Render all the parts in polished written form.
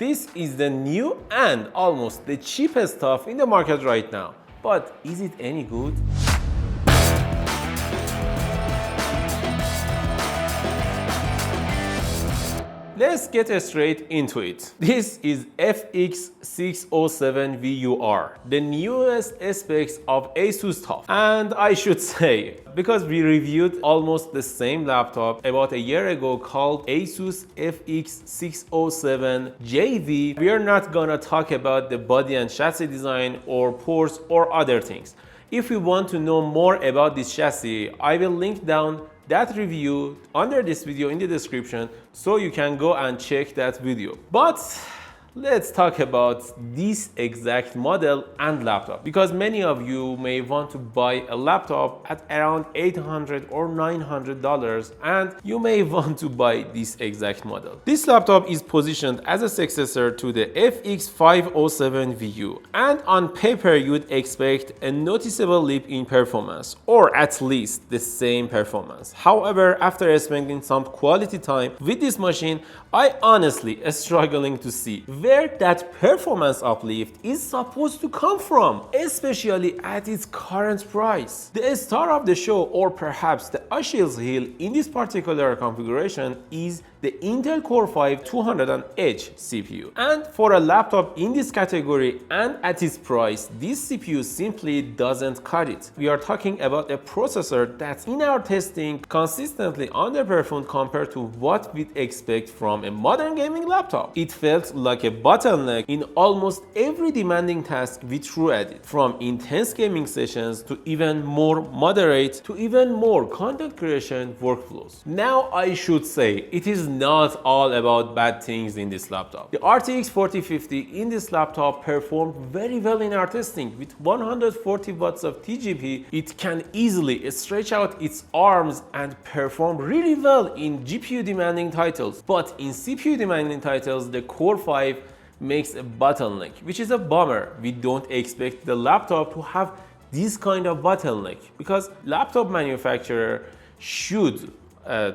This is the new and almost the cheapest stuff in the market right now. But is it any good? Let's get straight into it. This is FX607VUR, the newest specs of ASUS TUF. And I should say, because we reviewed almost the same laptop about a year ago called ASUS FX607JV, we are not gonna talk about the body and chassis design or ports or other things. If you want to know more about this chassis, I will link down that review under this video in the description so you can go and check that video. But let's talk about this exact model and laptop, because many of you may want to buy a laptop at around $800 or $900 and you may want to buy this exact model. This laptop is positioned as a successor to the FX507VU, and on paper you'd expect a noticeable leap in performance, or at least the same performance. However, after spending some quality time with this machine, I honestly am struggling to see where that performance uplift is supposed to come from, especially at its current price. The star of the show, or perhaps the Achilles heel in this particular configuration, is the Intel Core i5-200H CPU. And for a laptop in this category and at its price, this CPU simply doesn't cut it. We are talking about a processor that in our testing consistently underperformed compared to what we'd expect from a modern gaming laptop. It felt like a bottleneck in almost every demanding task we threw at it, from intense gaming sessions to even more moderate to even more content creation workflows. Now I should say, it is not all about bad things in this laptop. The RTX 4050 in this laptop performed very well in our testing. With 140 watts of TGP, it can easily stretch out its arms and perform really well in GPU demanding titles. But in CPU demanding titles, the Core i5 makes a bottleneck, which is a bummer. We don't expect the laptop to have this kind of bottleneck, because laptop manufacturer should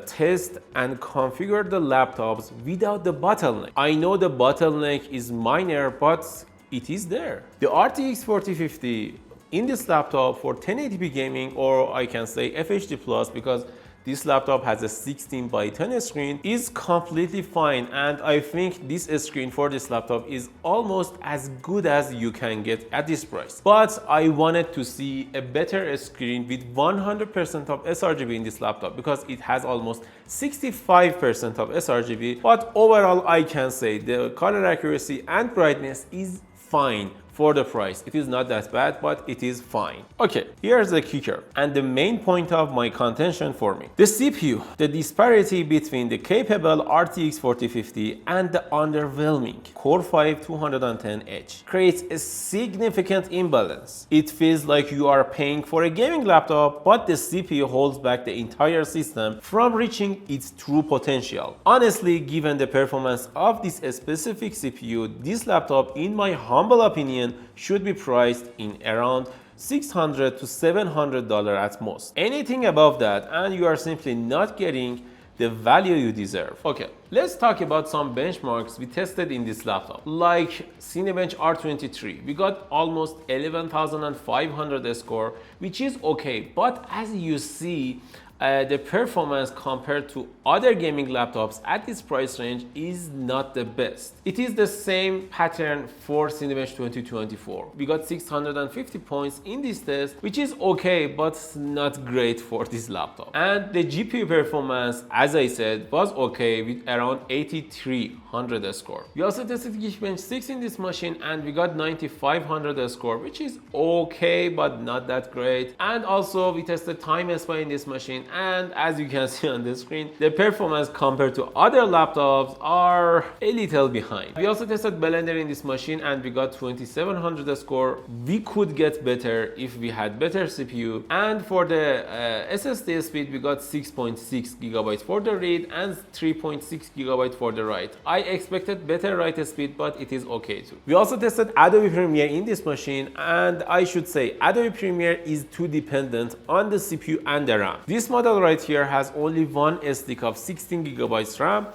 test and configure the laptops without the bottleneck. I know the bottleneck is minor, but it is there. The RTX 4050 in this laptop for 1080p gaming, or I can say FHD Plus, because this laptop has a 16:10 screen, is completely fine, and I think this screen for this laptop is almost as good as you can get at this price. But I wanted to see a better screen with 100% of sRGB in this laptop, because it has almost 65% of sRGB. But overall I can say the color accuracy and brightness is fine. For the price, it is not that bad, but it is fine. Okay, here's the kicker and the main point of my contention for me. The CPU, the disparity between the capable RTX 4050 and the underwhelming Core i5-210H creates a significant imbalance. It feels like you are paying for a gaming laptop, but the CPU holds back the entire system from reaching its true potential. Honestly, given the performance of this specific CPU, this laptop, in my humble opinion, should be priced in around $600 to $700 at most. Anything above that and you are simply not getting the value you deserve. Okay, let's talk about some benchmarks we tested in this laptop. Like Cinebench R23, we got almost 11,500 score, which is okay, but as you see, the performance compared to other gaming laptops at this price range is not the best. It is the same pattern for Cinebench 2024. We got 650 points in this test, which is okay, but not great for this laptop. And the GPU performance, as I said, was okay with around 8300 score. We also tested Geekbench 6 in this machine and we got 9500 score, which is okay, but not that great. And also we tested Time Spy in this machine, and as you can see on the screen, the performance compared to other laptops are a little behind. We also tested Blender in this machine and we got 2700 score. We could get better if we had better CPU. And for the SSD speed, we got 6.6 GB for the read and 3.6 GB for the write. I expected better write speed, but it is okay too. We also tested Adobe Premiere in this machine, and I should say Adobe Premiere is too dependent on the CPU and the RAM. This model right here has only one SD of 16 GB RAM,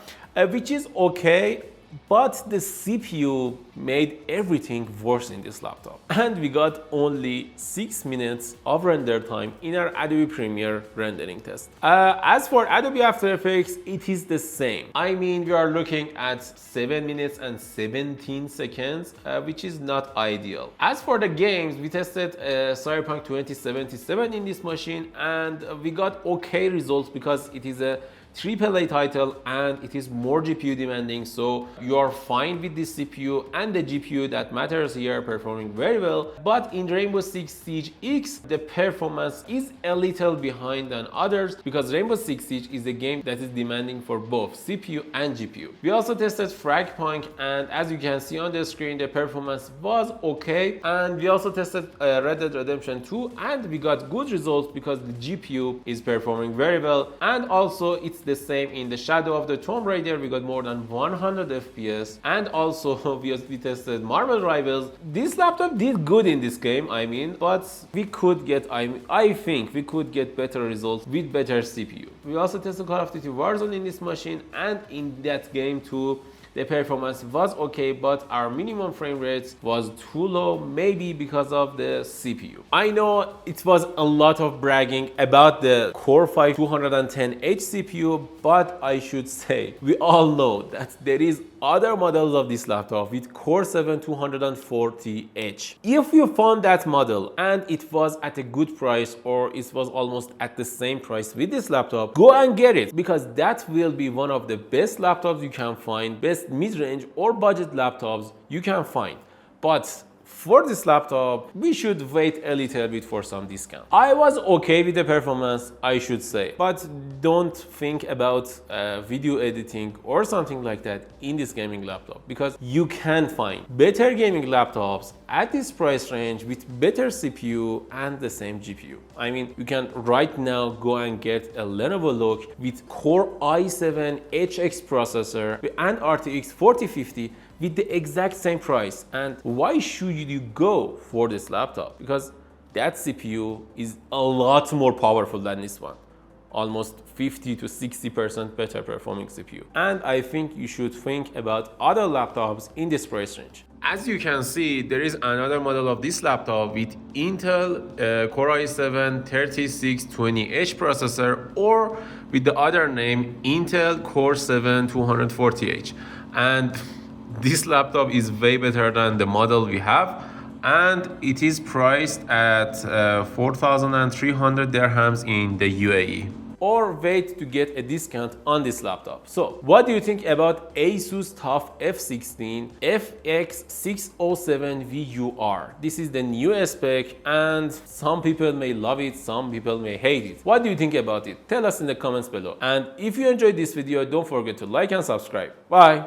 which is okay. But the CPU made everything worse in this laptop. And we got only 6 minutes of render time in our Adobe Premiere rendering test. As for Adobe After Effects, it is the same. I mean, we are looking at 7 minutes and 17 seconds, which is not ideal. As for the games, we tested Cyberpunk 2077 in this machine, and we got okay results because it is a AAA title and it is more GPU demanding, so you are fine with this CPU and the GPU that matters here performing very well. But in Rainbow Six Siege X, the performance is a little behind than others because Rainbow Six Siege is a game that is demanding for both CPU and GPU. We also tested Fragpunk, and as you can see on the screen, the performance was okay. And we also tested Red Dead Redemption 2, and we got good results because the GPU is performing very well. And also it's the same in the Shadow of the Tomb Raider. We got more than 100 FPS, and also we tested Marvel Rivals. This laptop did good in this game, I mean, but we could get, I think we could get better results with better CPU. We also tested Call of Duty Warzone in this machine, and in that game too, the performance was okay, but our minimum frame rate was too low, maybe because of the CPU. I know it was a lot of bragging about the Core i5 210H CPU, but I should say, we all know that there is other models of this laptop with Core i7 240H. If you found that model and it was at a good price, or it was almost at the same price with this laptop, go and get it, because that will be one of the best laptops you can find, best mid-range or budget laptops you can find. But for this laptop, we should wait a little bit for some discount. I was okay with the performance, I should say, but don't think about video editing or something like that in this gaming laptop, because you can find better gaming laptops at this price range with better CPU and the same GPU. I mean, you can right now go and get a Lenovo Look with Core i7 HX processor and RTX 4050 with the exact same price. And why should you go for this laptop? Because that CPU is a lot more powerful than this one. Almost 50 to 60% better performing CPU. And I think you should think about other laptops in this price range. As you can see, there is another model of this laptop with Intel Core i7 3620H processor, or with the other name Intel Core i7 240H. And this laptop is way better than the model we have, and it is priced at 4,300 dirhams in the UAE. Or wait to get a discount on this laptop. So, what do you think about Asus TUF F16 FX607VUR? This is the new spec, and some people may love it, some people may hate it. What do you think about it? Tell us in the comments below. And if you enjoyed this video, don't forget to like and subscribe. Bye!